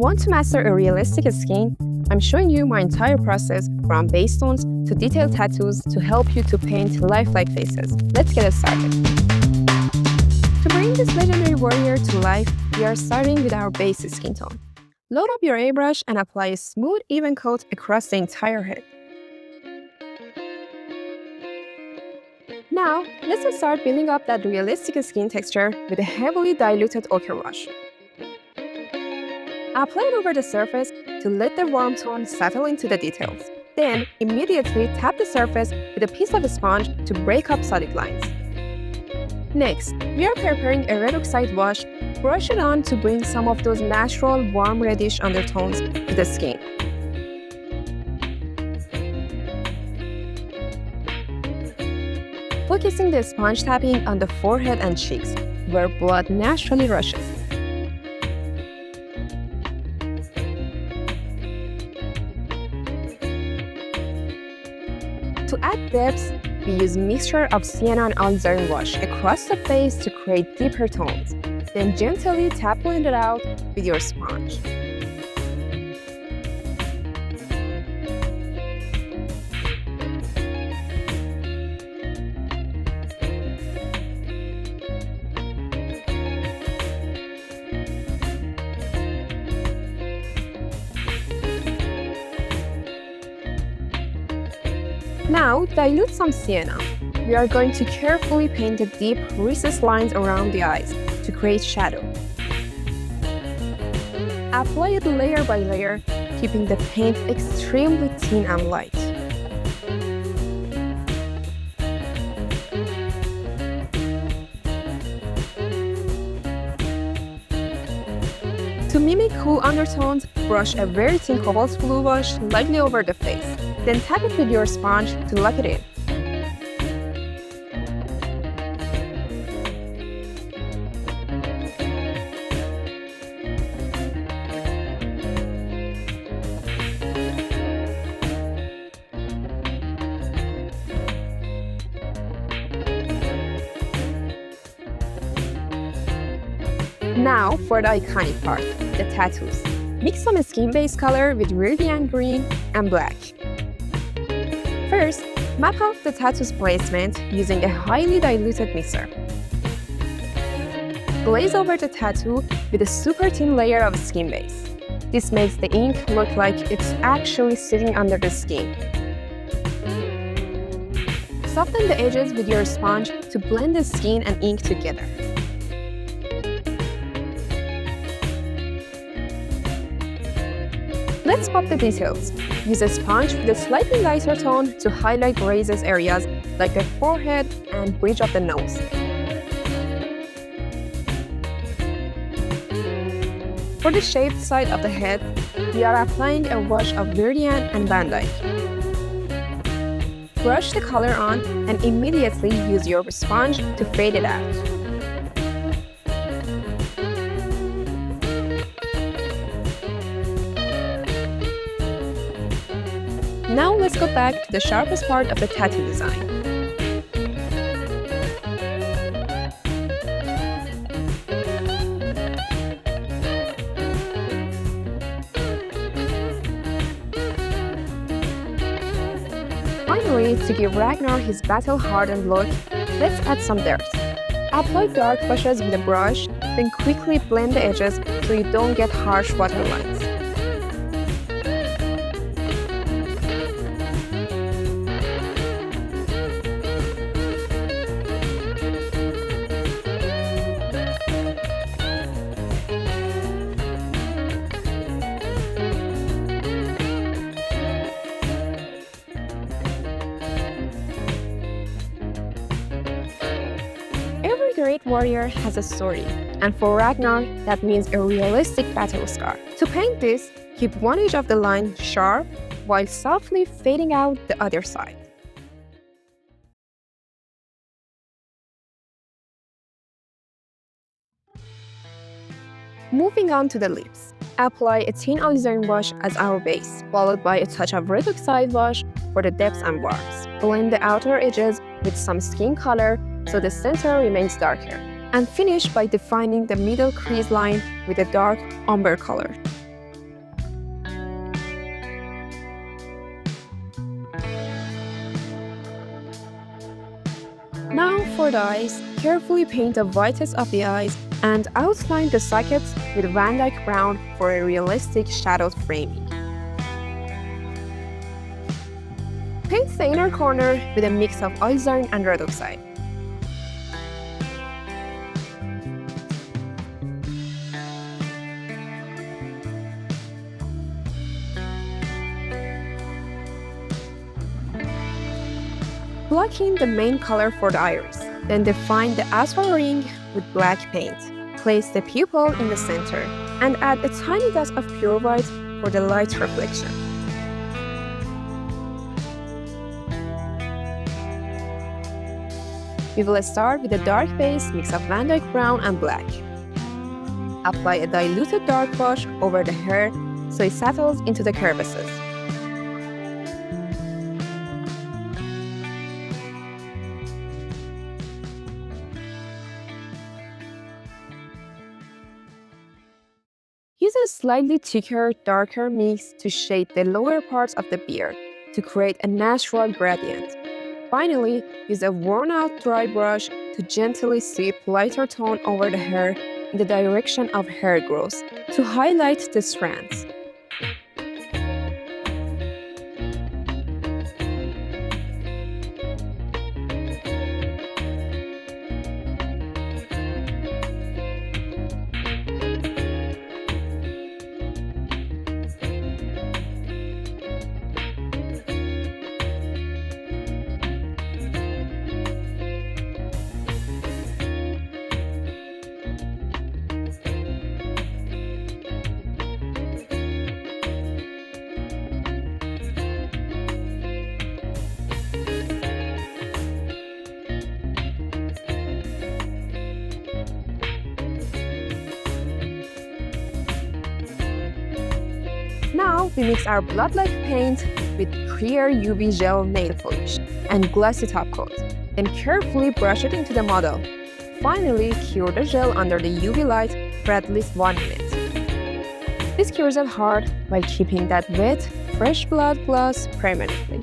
Want to master a realistic skin? I'm showing you my entire process from base tones to detailed tattoos to help you to paint lifelike faces. Let's get started. To bring this legendary warrior to life, we are starting with our base skin tone. Load up your airbrush and apply a smooth, even coat across the entire head. Now, let's start building up that realistic skin texture with a heavily diluted ochre wash. Apply it over the surface to let the warm tone settle into the details. Then, immediately tap the surface with a piece of sponge to break up solid lines. Next, we are preparing a red oxide wash. Brush it on to bring some of those natural warm reddish undertones to the skin. Focusing the sponge tapping on the forehead and cheeks, where blood naturally rushes. To add depth, we use mixture of sienna and alizarin wash across the face to create deeper tones. Then gently tap blend it out with your sponge. Now, dilute some sienna. We are going to carefully paint the deep recessed lines around the eyes to create shadow. Apply it layer by layer, keeping the paint extremely thin and light. To mimic cool undertones, brush a very thin cobalt blue wash lightly over the face. Then tap it with your sponge to lock it in. Now for the iconic part, the tattoos. Mix some skin-based color with Viridian green and black. First, map out the tattoo's placement using a highly diluted mixer. Glaze over the tattoo with a super thin layer of skin base. This makes the ink look like it's actually sitting under the skin. Soften the edges with your sponge to blend the skin and ink together. Let's pop the details. Use a sponge with a slightly lighter tone to highlight grazes areas like the forehead and bridge of the nose. For the shaved side of the head, we are applying a wash of Viridian and Van Dyke. Brush the color on and immediately use your sponge to fade it out. Now let's go back to the sharpest part of the tattoo design. Finally, to give Ragnar his battle-hardened look, let's add some dirt. Apply dark washes with a brush, then quickly blend the edges so you don't get harsh water lines. Every great warrior has a story, and for Ragnar, that means a realistic battle scar. To paint this, keep one edge of the line sharp while softly fading out the other side. Moving on to the lips. Apply a thin alizarin wash as our base, followed by a touch of red oxide wash for the depths and barbs. Blend the outer edges with some skin color so the center remains darker. And finish by defining the middle crease line with a dark umber color. for the eyes, carefully paint the whitest of the eyes and outline the sockets with Van Dyke brown for a realistic shadowed framing. Paint the inner corner with a mix of alizarin and red oxide. Block in the main color for the iris, then define the outer ring with black paint. Place the pupil in the center and add a tiny dot of pure white for the light reflection. We will start with a dark base mix of Van Dyke brown and black. Apply a diluted dark wash over the hair so it settles into the crevices. Use a slightly thicker, darker mix to shade the lower parts of the beard to create a natural gradient. Finally, use a worn-out dry brush to gently sweep lighter tone over the hair in the direction of hair growth to highlight the strands. Now we mix our blood-like paint with clear UV gel nail polish and glossy top coat, then carefully brush it into the model. Finally, cure the gel under the UV light for at least 1 minute. This cures it hard while keeping that wet, fresh blood gloss permanently.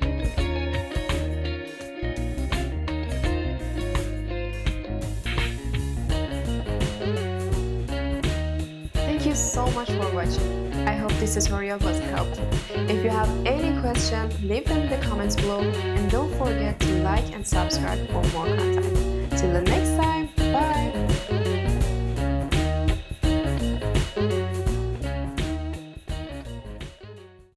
Thank you so much for watching. I hope this tutorial was helpful. If you have any questions, leave them in the comments below and don't forget to like and subscribe for more content. Till the next time, bye!